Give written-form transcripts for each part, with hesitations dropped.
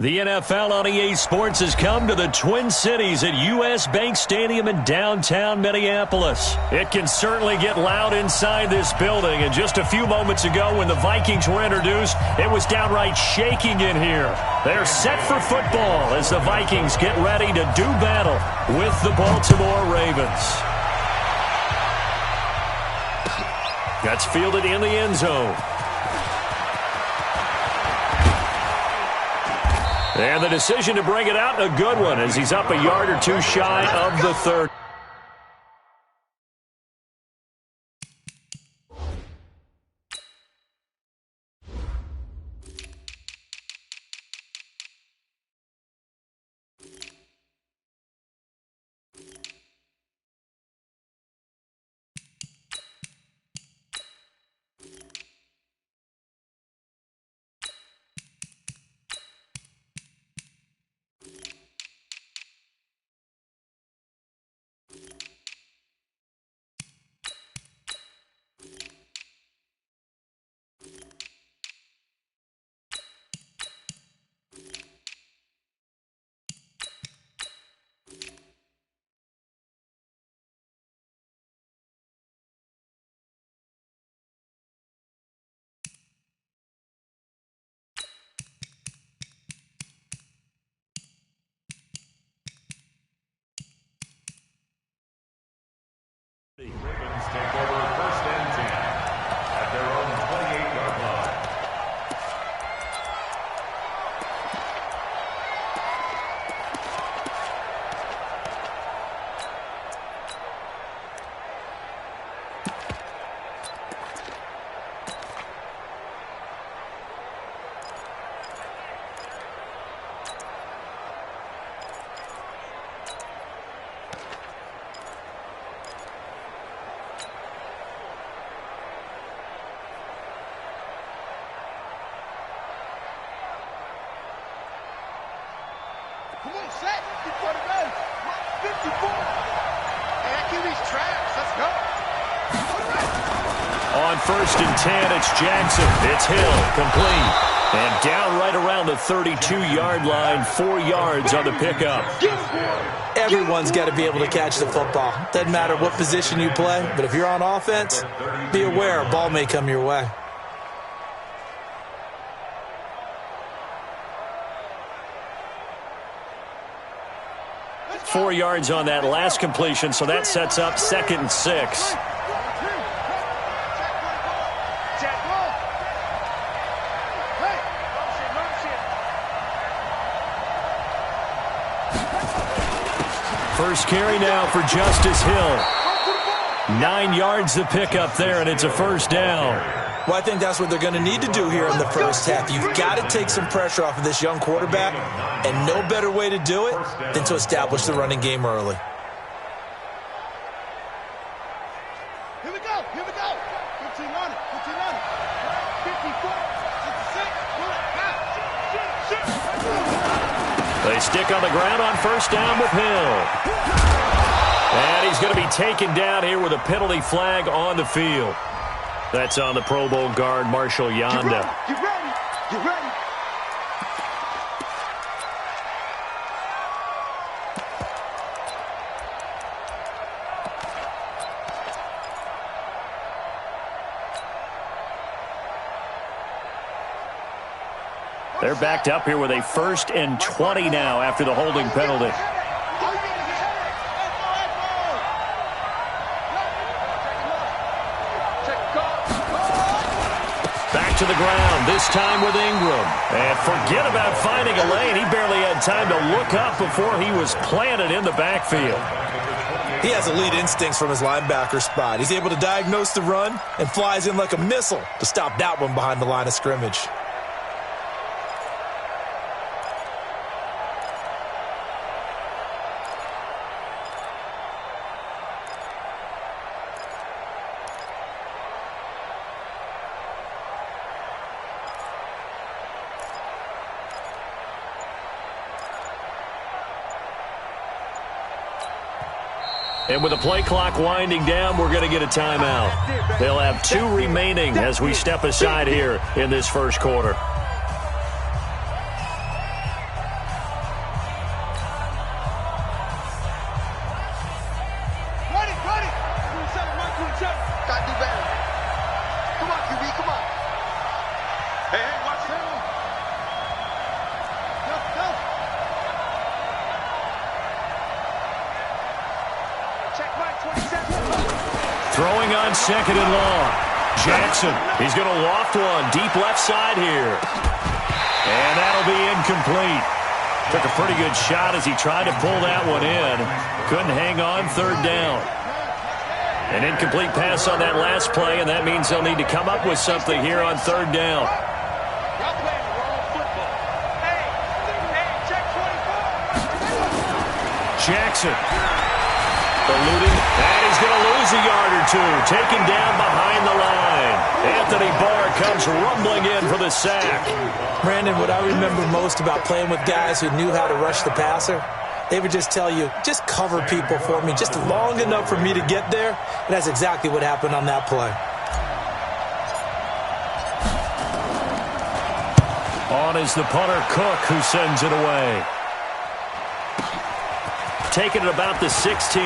The NFL on EA Sports has come to the Twin Cities at U.S. Bank Stadium in downtown Minneapolis. It can certainly get loud inside this building, and just a few moments ago when the Vikings were introduced, it was downright shaking in here. They're set for football as the Vikings get ready to do battle with the Baltimore Ravens. That's fielded in the end zone. And the decision to bring it out, a good one, as he's up a yard or two shy of the 30. Ravens take over first and 10 at their own 28-yard line. Come on, set. 54 to go. 54. And QB's traps. Let's go. On first and 10, it's Jackson. It's Hill, complete. And down right around the 32-yard line, 4 yards on the pickup. Everyone's got to be able to catch the football. Doesn't matter what position you play, but if you're on offense, be aware a ball may come your way. 4 yards on that last completion, so that sets up 2nd and 6. First carry now for Justice Hill. 9 yards to pick up there, and it's a first down. Well, I think that's what they're going to need to do here in the first half. You've got to take some pressure off of this young quarterback, and no better way to do it than to establish the running game early. Here we go. Here we go. 15 on it. 15 on it. 54. 66. They stick on the ground on first down with Hill. And he's going to be taken down here with a penalty flag on the field. That's on the Pro Bowl guard, Marshall Yanda. Get ready. Get ready. They're backed up here with a 1st and 20 now after the holding penalty. Back to the ground, this time with Ingram. And forget about finding a lane. He barely had time to look up before he was planted in the backfield. He has elite instincts from his linebacker spot. He's able to diagnose the run and flies in like a missile to stop that one behind the line of scrimmage. And with the play clock winding down, we're going to get a timeout. They'll have 2 remaining as we step aside here in this first quarter. on second and long. Jackson, he's going to loft one deep left side here. And that'll be incomplete. Took a pretty good shot as he tried to pull that one in. Couldn't hang on, third down. An incomplete pass on that last play, and that means they'll need to come up with something here on third down. Jackson eluding, and he's going to lose a yard or two. Taken down behind the line. Anthony Barr comes rumbling in for the sack. Brandon, what I remember most about playing with guys who knew how to rush the passer, they would just tell you, just cover people for me, just long enough for me to get there. And that's exactly what happened on that play. On is the punter, Cook, who sends it away. Taking it about the 16.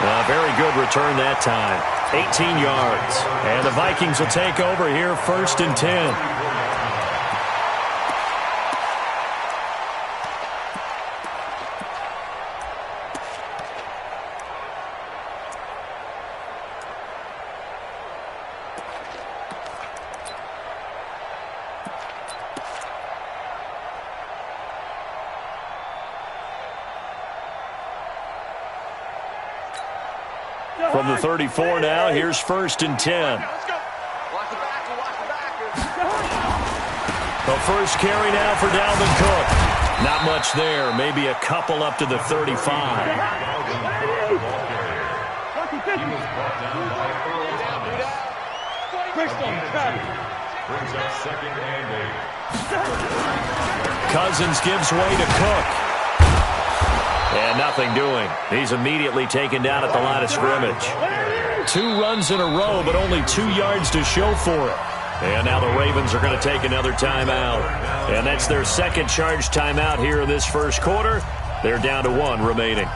A very good return that time. 18 yards. And the Vikings will take over here, 1st and 10. From the 34 now, here's 1st and 10. The first carry now for Dalvin Cook. Not much there, maybe a couple up to the 35. Cousins gives way to Cook. And nothing doing. He's immediately taken down at the line of scrimmage. 2 runs in a row, but only 2 yards to show for it. And now the Ravens are going to take another timeout. And that's their second charge timeout here in this first quarter. They're down to 1 remaining.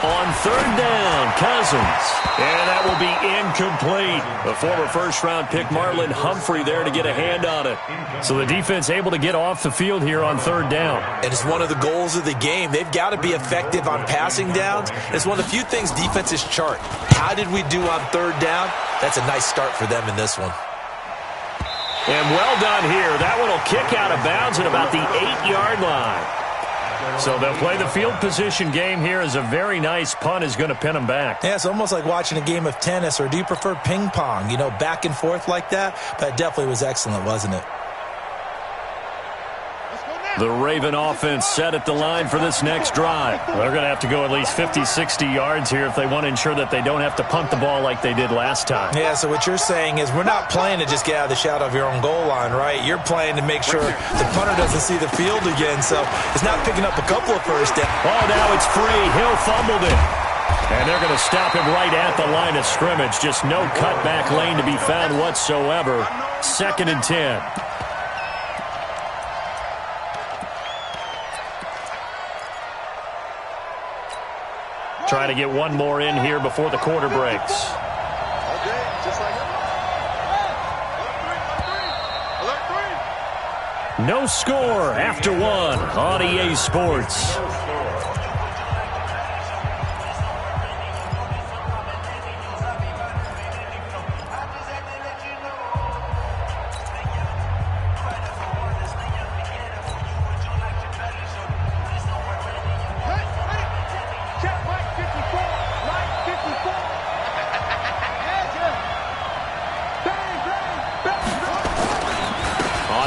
On third down, Cousins. And that will be incomplete. The former first-round pick, Marlon Humphrey, there to get a hand on it. So the defense able to get off the field here on third down. And it's one of the goals of the game. They've got to be effective on passing downs. It's one of the few things defenses chart. How did we do on third down? That's a nice start for them in this one. And well done here. That one will kick out of bounds at about the 8-yard line. So they'll play the field position game here as a very nice punt is going to pin them back. Yeah, it's almost like watching a game of tennis, or do you prefer ping pong? You know, back and forth like that? That definitely was excellent, wasn't it? The Raven offense set at the line for this next drive. They're going to have to go at least 50, 60 yards here if they want to ensure that they don't have to punt the ball like they did last time. Yeah, so what you're saying is we're not playing to just get out of the shadow of your own goal line, right? You're playing to make sure the punter doesn't see the field again, so it's not picking up a couple of first downs. Oh, now it's free. Hill fumbled it. And they're going to stop him right at the line of scrimmage. Just no cutback lane to be found whatsoever. 2nd and 10. Trying to get one more in here before the quarter breaks. No score after 1 on EA Sports.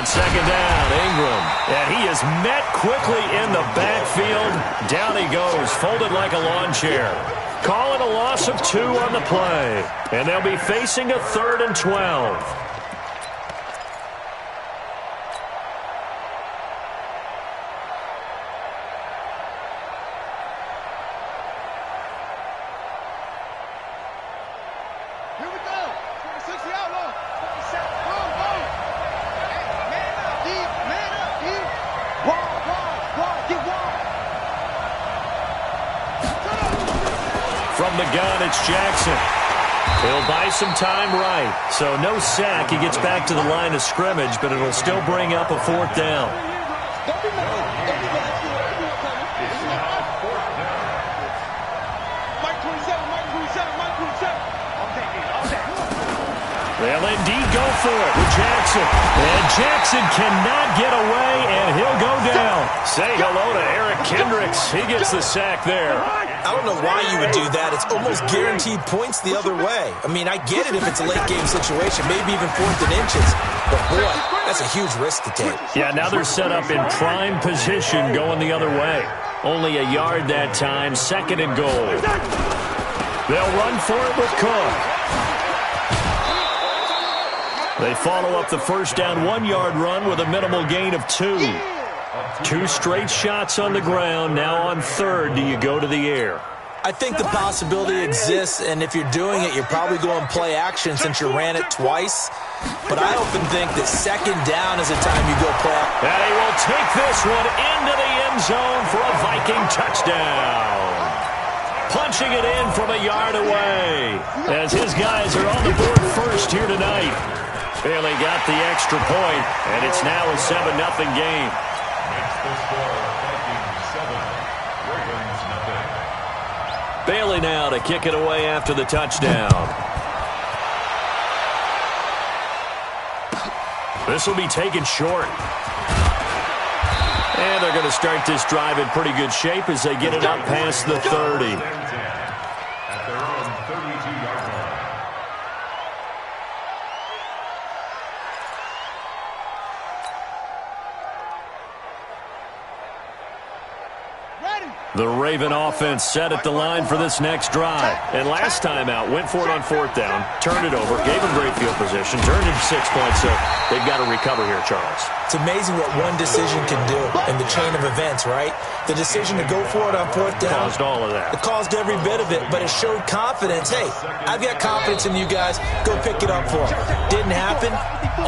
Second down, Ingram. And he is met quickly in the backfield. Down he goes, folded like a lawn chair. Call it a loss of 2 on the play. And they'll be facing a 3rd and 12. the gun, it's Jackson. He'll buy some time right. So no sack. He gets back to the line of scrimmage, but it'll still bring up a 4th down. They'll indeed go for it with Jackson. And Jackson cannot get away, and he'll go down. Say hello to Eric Kendricks. He gets the sack there. I don't know why you would do that. It's almost guaranteed points the other way. I mean, I get it if it's a late-game situation, maybe even 4th and inches. But, boy, that's a huge risk to take. Yeah, now they're set up in prime position going the other way. Only a yard that time, 2nd and goal. They'll run for it with Cook. They follow up the first down 1-yard run with a minimal gain of 2. 2 straight shots on the ground. Now on 3rd, do you go to the air? I think the possibility exists, and if you're doing it, you're probably going play action since you ran it twice. But I often think that 2nd down is the time you go play action. And he will take this one into the end zone for a Viking touchdown. Punching it in from a yard away as his guys are on the board first here tonight. Bailey got the extra point, and it's now a 7-0 game. Makes the score Vikings 7, Ravens nothing. Bailey now to kick it away after the touchdown. This will be taken short. And they're going to start this drive in pretty good shape as they get it up past the 30. At their own 32-yard line. The Raven offense set at the line for this next drive. And last time out, went for it on 4th down, turned it over, gave them great field position, turned into 6 points, so they've got to recover here, Charles. It's amazing what one decision can do in the chain of events, right? The decision to go for it on 4th down. Caused all of that. It caused every bit of it, but it showed confidence. Hey, I've got confidence in you guys. Go pick it up for them. Didn't happen.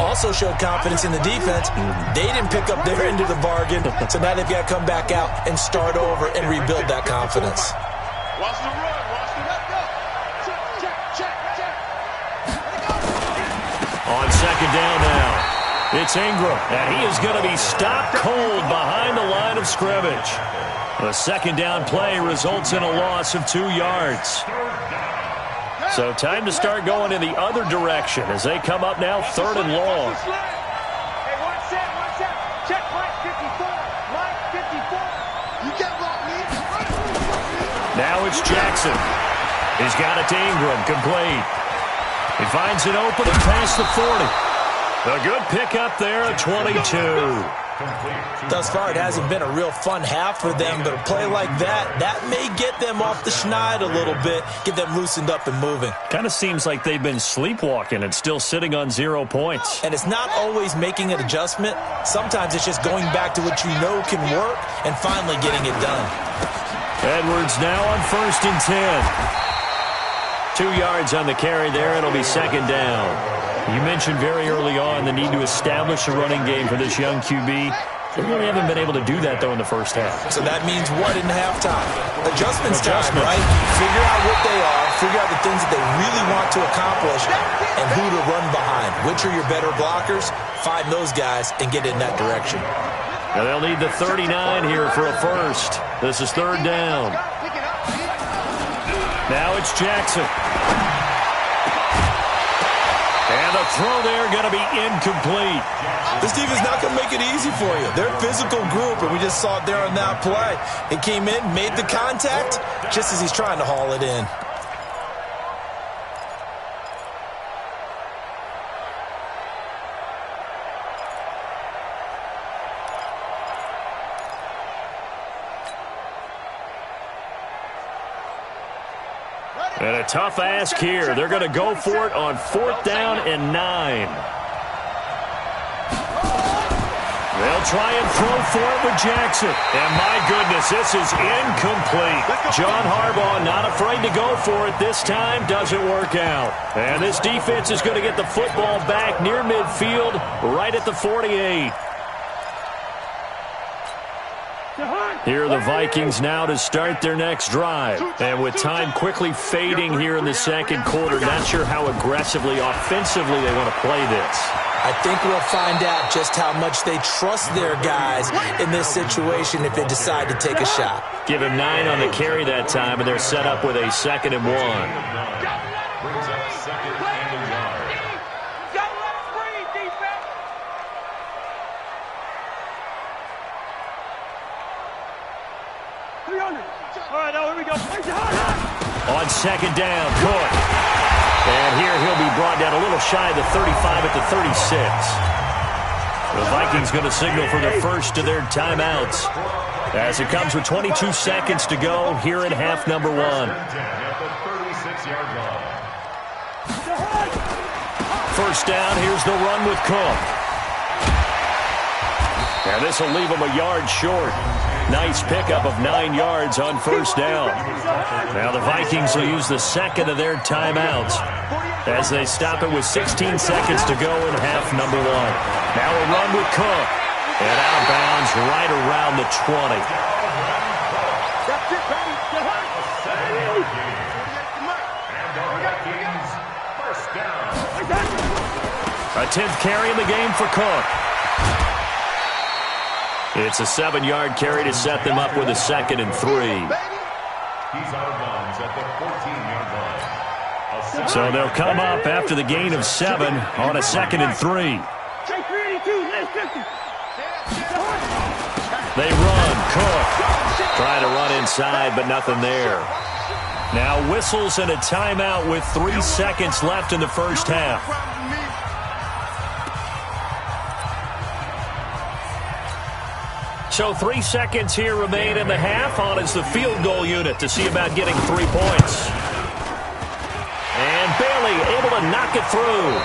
Also showed confidence in the defense. They didn't pick up their end of the bargain, so now they've got to come back out and start over and rebuild that confidence. Watch the run. Watch the let go. Check. On 2nd down now, it's Ingram, and he is going to be stopped cold behind the line of scrimmage. The 2nd down play results in a loss of 2 yards. So time to start going in the other direction as they come up now 3rd and long. Hey, one set. Check Mike 54. Mike 54. You get what me? Now it's Jackson. He's got it to Ingram, complete. He finds an opening past the 40. A good pickup there at 22. Thus far, it hasn't been a real fun half for them, but a play like that may get them off the schneid a little bit, get them loosened up and moving. Kind of seems like they've been sleepwalking and still sitting on 0 points. And it's not always making an adjustment. Sometimes it's just going back to what you know can work and finally getting it done. Edwards now on 1st and 10. 2 yards on the carry there. It'll be 2nd down. You mentioned very early on the need to establish a running game for this young QB. They really haven't been able to do that, though, in the first half. So that means what in halftime? Adjustments time, right? Figure out what they are, figure out the things that they really want to accomplish, and who to run behind. Which are your better blockers? Find those guys and get in that direction. Now they'll need the 39 here for a first. This is 3rd down. Now it's Jackson. And the throw there going to be incomplete. This defense is not going to make it easy for you. They're a physical group, and we just saw it there on that play. It came in, made the contact, just as he's trying to haul it in. And a tough ask here. They're going to go for it on 4th down and 9. They'll try and throw for it with Jackson. And my goodness, this is incomplete. John Harbaugh not afraid to go for it this time. Doesn't work out. And this defense is going to get the football back near midfield, right at the 48. Here are the Vikings now to start their next drive. And with time quickly fading here in the second quarter, not sure how aggressively, offensively they want to play this. I think we'll find out just how much they trust their guys in this situation if they decide to take a shot. Give him 9 on the carry that time, and they're set up with a 2nd and 1. Brings up 2nd and a yard. All right, now here we go. On 2nd down, Cook. And here he'll be brought down a little shy of the 35 at the 36. The Vikings going to signal for the first of their timeouts as it comes with 22 seconds to go here in half number 1. First down, here's the run with Cook. And this will leave him a yard short. Nice pickup of 9 yards on first down. Now the Vikings will use the second of their timeouts as they stop it with 16 seconds to go in half number 1. Now a run with Cook. And out of bounds right around the 20. A 10th carry in the game for Cook. It's a 7-yard carry to set them up with a 2nd and 3. He's out of bounds at the 14-yard line. So they'll come up after the gain of 7 on a 2nd and 3. They run. Cook trying to run inside, but nothing there. Now whistles and a timeout with 3 seconds left in the first half. So 3 seconds here remain in the half. On is the field goal unit to see about getting 3 points. And Bailey able to knock it through.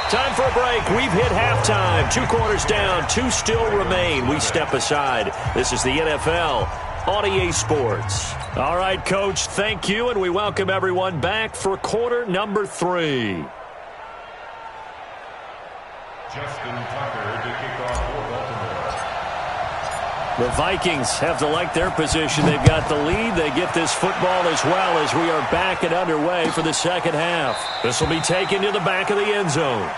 Time for a break. We've hit halftime. 2 quarters down. 2 still remain. We step aside. This is the NFL on EA Sports. All right, Coach, thank you, and we welcome everyone back for quarter number 3. Justin Tucker to kick off for Baltimore. The Vikings have to like their position. They've got the lead. They get this football as well as we are back and underway for the second half. This will be taken to the back of the end zone.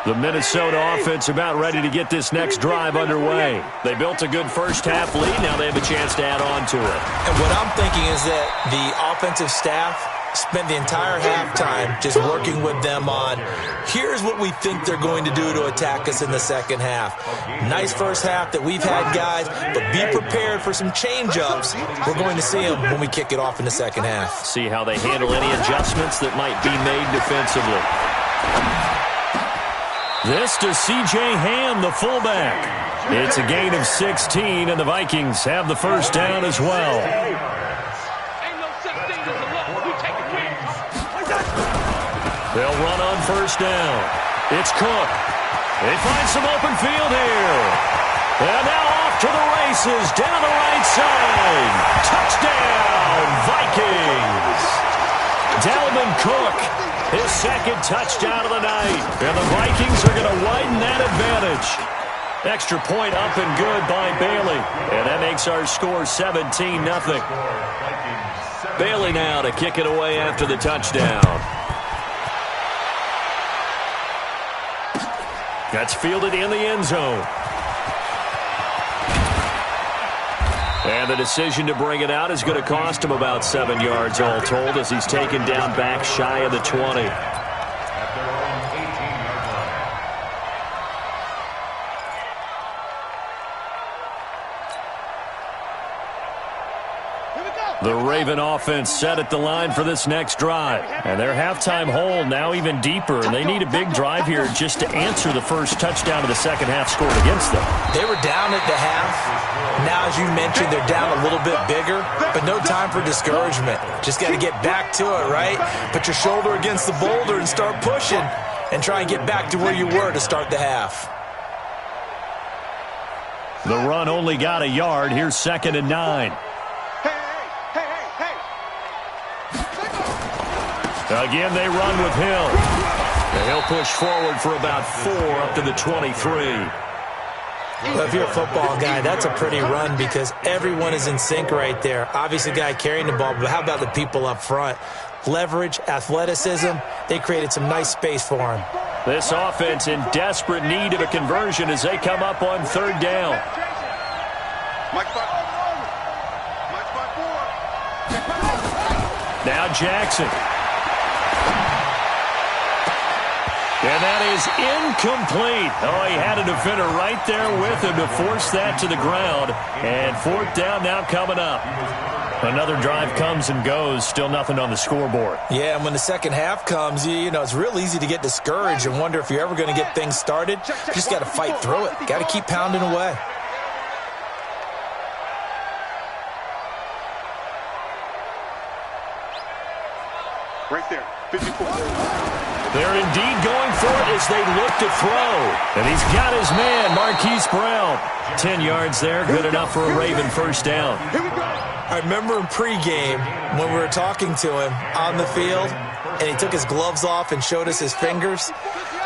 The Minnesota offense about ready to get this next drive underway. They built a good first half lead. Now they have a chance to add on to it. And what I'm thinking is that the offensive staff spent the entire halftime just working with them on, here's what we think they're going to do to attack us in the second half. Nice first half that we've had, guys, but be prepared for some change-ups. We're going to see them when we kick it off in the second half. See how they handle any adjustments that might be made defensively. This to C.J. Ham, the fullback. It's a gain of 16, and the Vikings have the first down as well. They'll run on first down. It's Cook. They find some open field here. And now off to the races down the right side. Touchdown, Vikings. Dalvin Cook, his second touchdown of the night. And the Vikings are going to widen that advantage. Extra point up and good by Bailey. And that makes our score 17-0. Bailey now to kick it away after the touchdown. That's fielded in the end zone. And the decision to bring it out is going to cost him about 7 yards all told as he's taken down back shy of the 20. The Raven offense set at the line for this next drive. And their halftime hole now even deeper. And they need a big drive here just to answer the first touchdown of the second half scored against them. They were down at the half. Now, as you mentioned, they're down a little bit bigger. But no time for discouragement. Just got to get back to it, right? Put your shoulder against the boulder and start pushing. And try and get back to where you were to start the half. The run only got a yard. Here's 2nd and 9. Again, they run with Hill. And he'll push forward for about 4 up to the 23. Well, if you're a football guy, that's a pretty run because everyone is in sync right there. Obviously, the guy carrying the ball, but how about the people up front? Leverage, athleticism, they created some nice space for him. This offense in desperate need of a conversion as they come up on 3rd down. Now Jackson. And that is incomplete. Oh, he had a defender right there with him to force that to the ground. And 4th down now coming up. Another drive comes and goes. Still nothing on the scoreboard. Yeah, and when the second half comes, you know, it's real easy to get discouraged and wonder if you're ever going to get things started. You just got to fight through it. Got to keep pounding away. Right there, 54. They're indeed going for it as they look to throw. And he's got his man, Marquise Brown. 10 yards there, good enough for a Raven 1st down. Here we go. I remember in pregame when we were talking to him on the field, and he took his gloves off and showed us his fingers.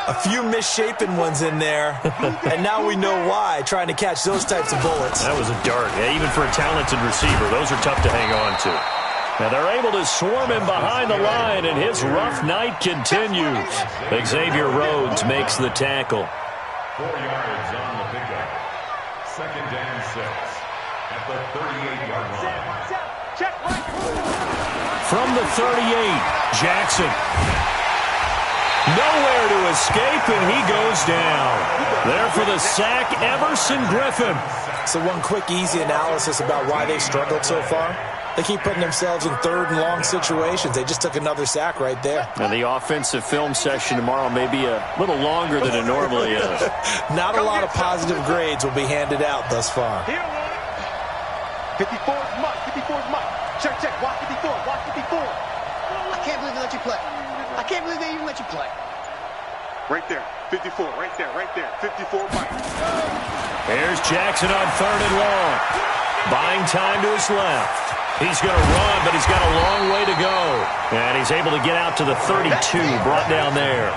A few misshapen ones in there, and now we know why, trying to catch those types of bullets. That was a dart. Yeah, even for a talented receiver, those are tough to hang on to. Now they're able to swarm him behind the line, and his rough night continues. Xavier Rhodes makes the tackle. 4 yards on the pickup. 2nd and 6 at the 38-yard line. From the 38, Jackson. Nowhere to escape, and he goes down. There for the sack, Everson Griffin. So one quick, easy analysis about why they've struggled so far. They keep putting themselves in 3rd and long situations. They just took another sack right there. Now the offensive film session tomorrow may be a little longer than it normally is. Not a lot of positive grades will be handed out thus far. 54 is Mike. 54 is Mike. Check. Watch 54. Watch 54. I can't believe they let you play. I can't believe they even let you play. Right there. 54. Right there. 54 Mike. Here's Jackson on 3rd and long. Buying time to his left. He's going to run, but he's got a long way to go. And he's able to get out to the 32, brought down there.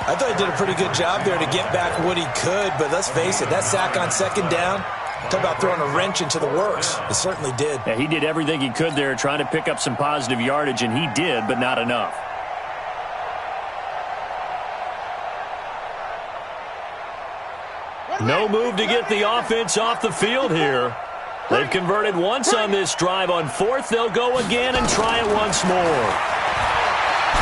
I thought he did a pretty good job there to get back what he could, but let's face it, that sack on 2nd down, talk about throwing a wrench into the works. It certainly did. Yeah, he did everything he could there trying to pick up some positive yardage, and he did, but not enough. No move to get the offense off the field here. They've converted once on this drive. On 4th, they'll go again and try it once more.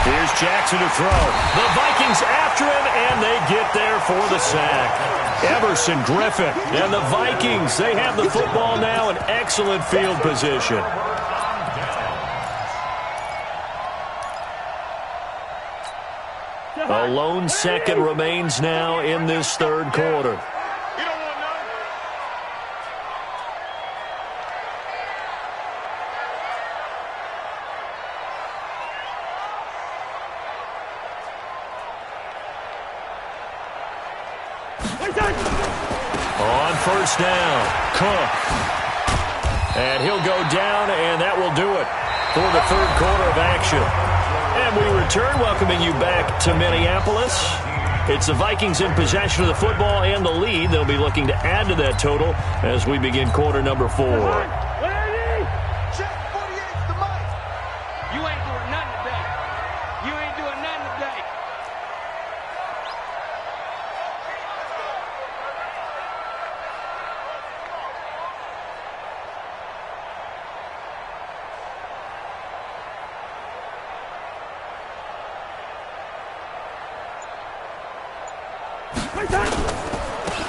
Here's Jackson to throw. The Vikings after him, and they get there for the sack. Everson Griffin and the Vikings, they have the football now in excellent field position. A lone second remains now in this 3rd quarter. On 1st down, Cook. And he'll go down, and that will do it for the 3rd quarter of action. And we return, welcoming you back to Minneapolis. It's the Vikings in possession of the football and the lead. They'll be looking to add to that total as we begin quarter number 4. Check 48's the Mike. You ain't doing nothing today. You ain't doing nothing today.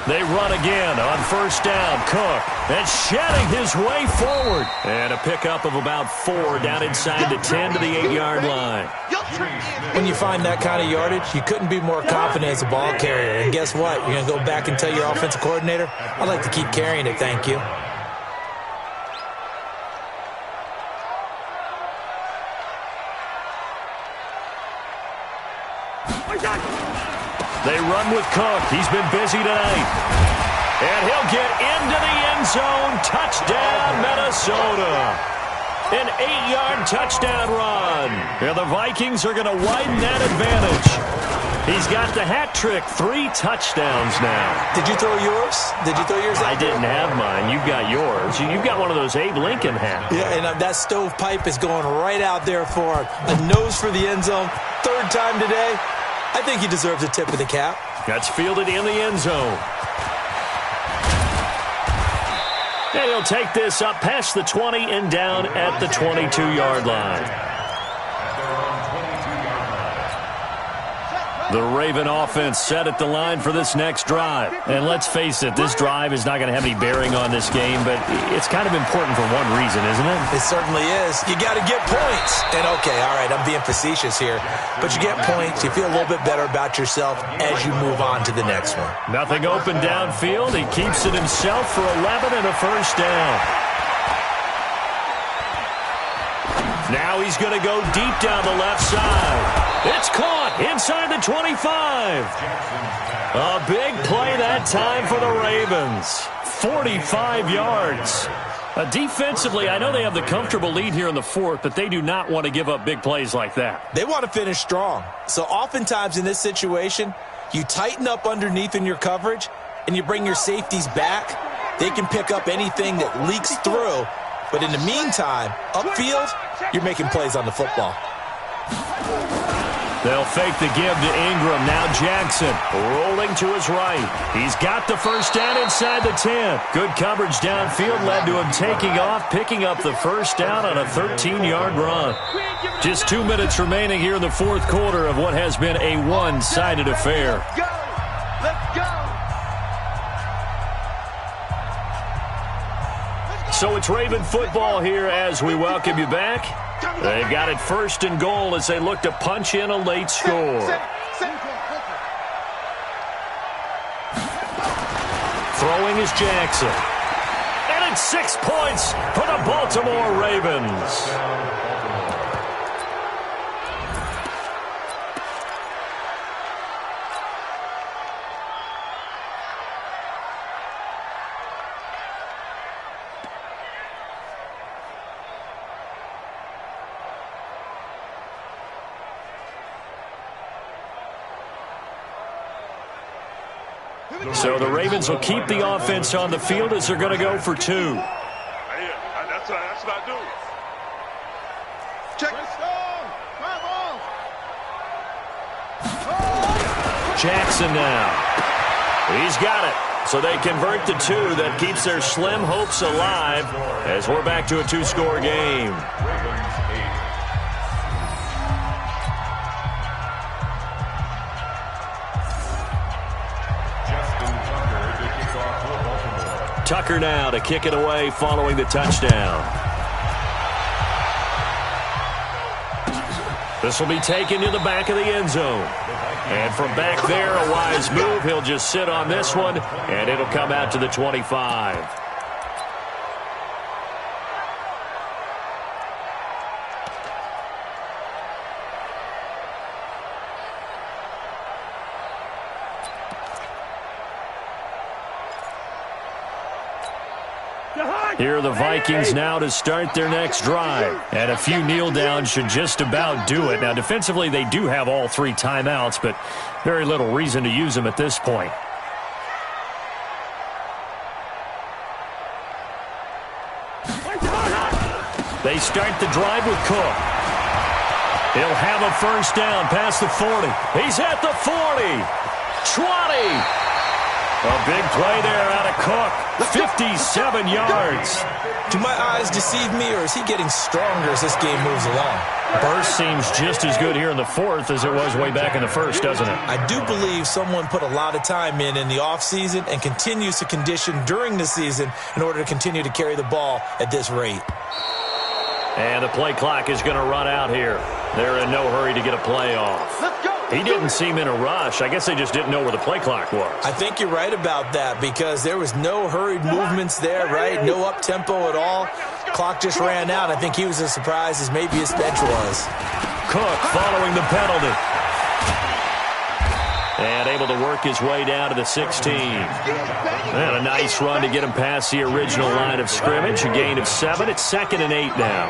They run again on 1st down. Cook, and shedding his way forward. And a pickup of about 4 down inside the 10 to the 8-yard line. When you find that kind of yardage, you couldn't be more confident as a ball carrier. And guess what? You're going to go back and tell your offensive coordinator, I'd like to keep carrying it, thank you. They run with Cook. He's been busy tonight. And he'll get into the end zone. Touchdown, Minnesota. An 8-yard touchdown run. Yeah, the Vikings are going to widen that advantage. He's got the hat trick, 3 touchdowns now. Did you throw yours? Did you throw yours out? I didn't have mine. You've got yours. You've got one of those Abe Lincoln hats. Yeah, and that stovepipe is going right out there for a nose for the end zone. 3rd time today. I think he deserves a tip of the cap. That's fielded in the end zone. And he'll take this up past the 20 and down at the 22-yard line. The Raven offense set at the line for this next drive. And let's face it, this drive is not going to have any bearing on this game, but it's kind of important for one reason, isn't it? It certainly is. You got to get points. And okay, all right, I'm being facetious here, but you get points, you feel a little bit better about yourself as you move on to the next one. Nothing open downfield. He keeps it himself for 11 and a first down. Now he's going to go deep down the left side. It's caught inside the 25. A big play that time for the Ravens. 45 yards. Defensively, I know they have the comfortable lead here in the 4th, but they do not want to give up big plays like that. They want to finish strong. So oftentimes in this situation, you tighten up underneath in your coverage, and you bring your safeties back. They can pick up anything that leaks through. But in the meantime, upfield, you're making plays on the football. They'll fake the give to Ingram. Now Jackson rolling to his right. He's got the first down inside the 10. Good coverage downfield led to him taking off, picking up the first down on a 13-yard run. Just 2 minutes remaining here in the 4th quarter of what has been a one-sided affair. Let's go. So it's Raven football here as we welcome you back. They've got it 1st and goal as they look to punch in a late score. Throwing is Jackson. And it's 6 points for the Baltimore Ravens. So the Ravens will keep the offense on the field as they're going to go for 2. That's what I do. Check. Jackson now. He's got it. So they convert the 2. That keeps their slim hopes alive as we're back to a 2-score game. Tucker now to kick it away following the touchdown. This will be taken to the back of the end zone. And from back there, a wise move. He'll just sit on this one, and it'll come out to the 25. Here are the Vikings now to start their next drive. And a few kneel downs should just about do it. Now, defensively, they do have all 3 timeouts, but very little reason to use them at this point. They start the drive with Cook. He'll have a first down past the 40. He's at the 40. 20. A big play there out of Cook. 57 yards. Do my eyes deceive me, or is he getting stronger as this game moves along? Burst seems just as good here in the 4th as it was way back in the 1st, doesn't it? I do believe someone put a lot of time in the offseason and continues to condition during the season in order to continue to carry the ball at this rate. And the play clock is going to run out here. They're in no hurry to get a play off. Let's go. He didn't seem in a rush. I guess they just didn't know where the play clock was. I think you're right about that because there was no hurried movements there, right? No up-tempo at all. Clock just ran out. I think he was as surprised as maybe his bench was. Cook following the penalty. And able to work his way down to the 16. And a nice run to get him past the original line of scrimmage. A gain of 7. It's 2nd and 8 now.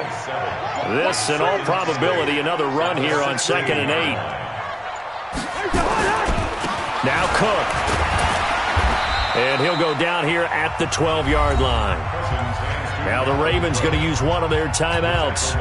This, in all probability, another run here on 2nd and 8. Now Cook. And he'll go down here at the 12-yard line. Now the Ravens going to use one of their timeouts,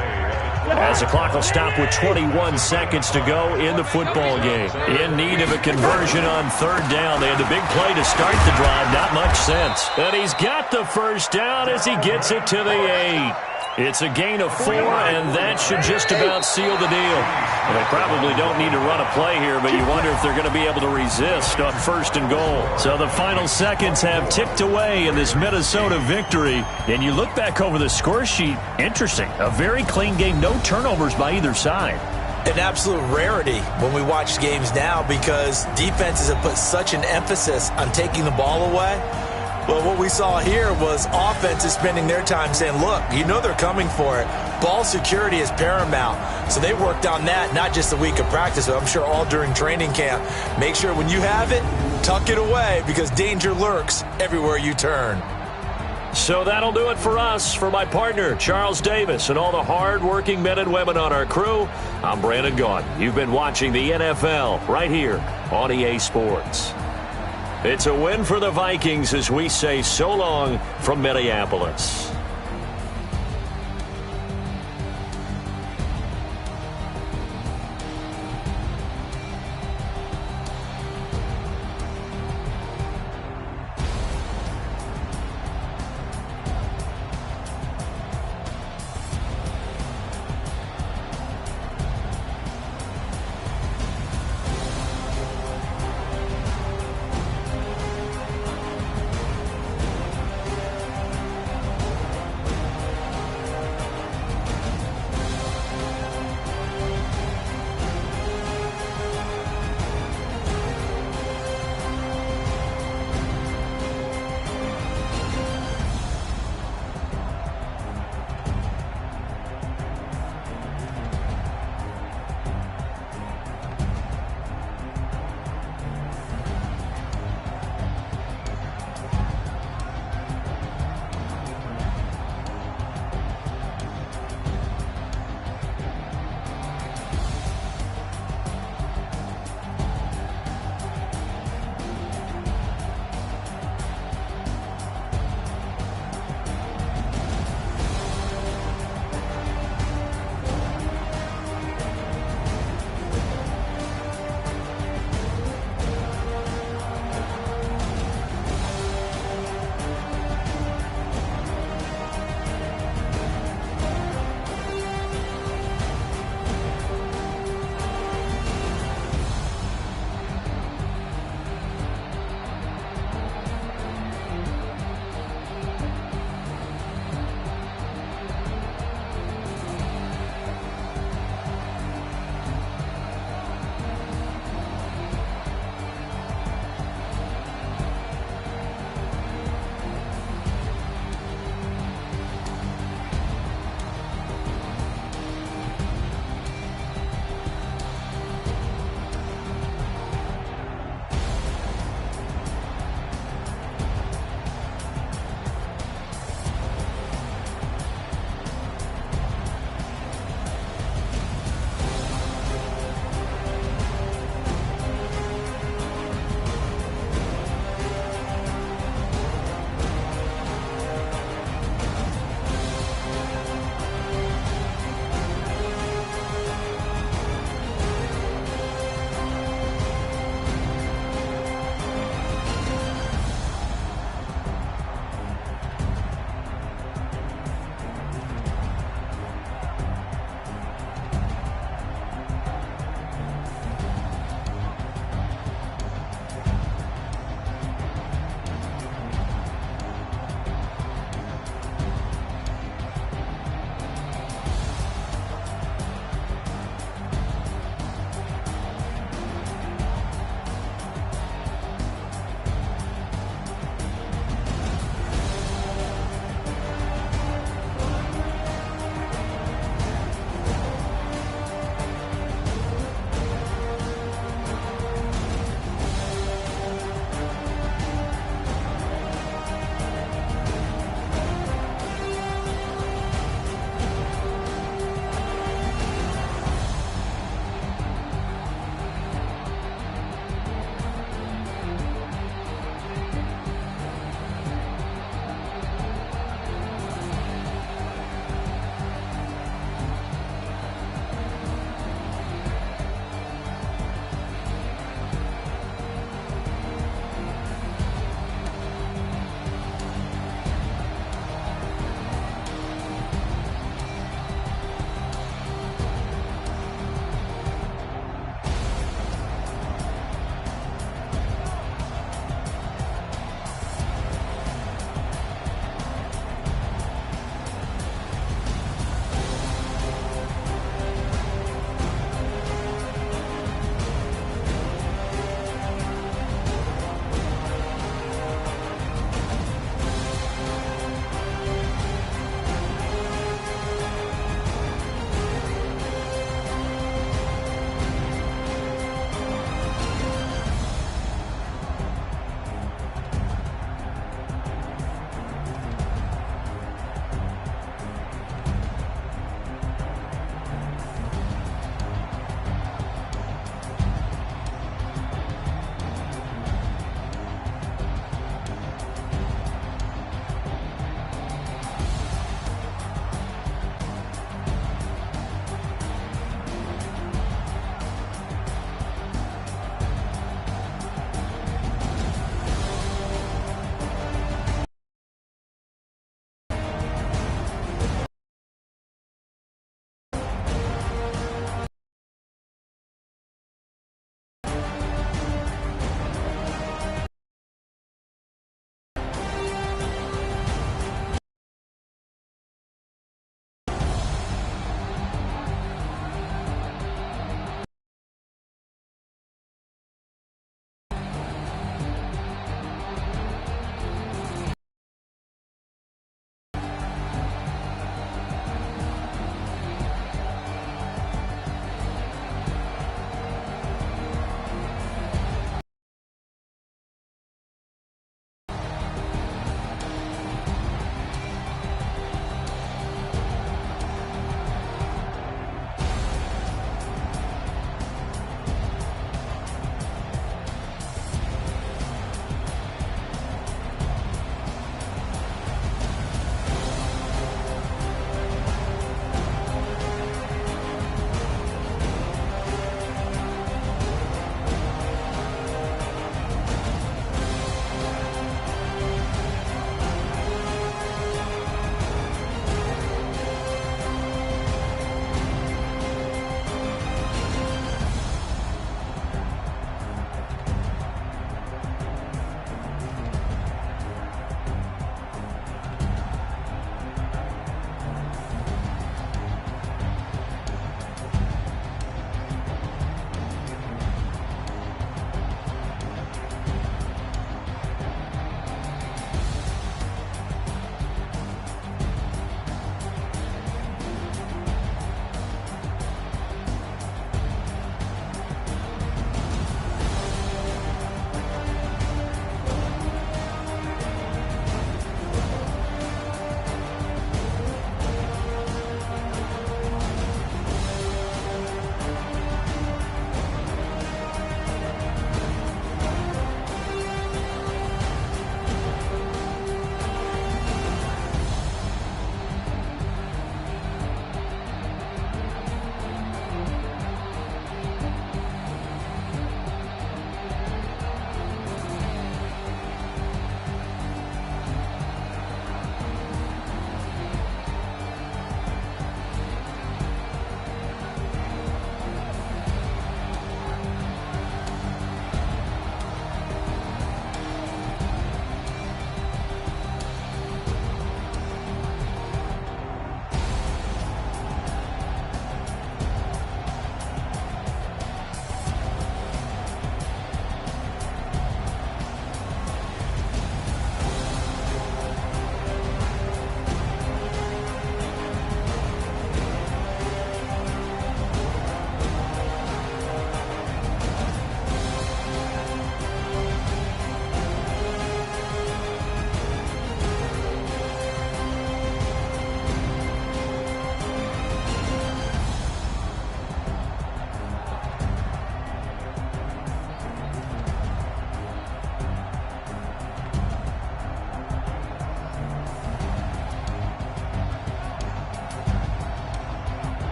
as the clock will stop with 21 seconds to go in the football game. In need of a conversion on 3rd down. They had the big play to start the drive. Not much sense. And he's got the first down as he gets it to the 8. It's a gain of 4, and that should just about seal the deal. Well, they probably don't need to run a play here, but you wonder if they're going to be able to resist on 1st and goal. So the final seconds have ticked away in this Minnesota victory. And you look back over the score sheet, interesting. A very clean game, no turnovers by either side. An absolute rarity when we watch games now because defenses have put such an emphasis on taking the ball away. Well, what we saw here was offenses spending their time saying, look, you know they're coming for it. Ball security is paramount. So they worked on that, not just a week of practice, but I'm sure all during training camp. Make sure when you have it, tuck it away because danger lurks everywhere you turn. So that'll do it for us. For my partner, Charles Davis, and all the hard-working men and women on our crew, I'm Brandon Gaudin. You've been watching the NFL right here on EA Sports. It's a win for the Vikings as we say so long from Minneapolis.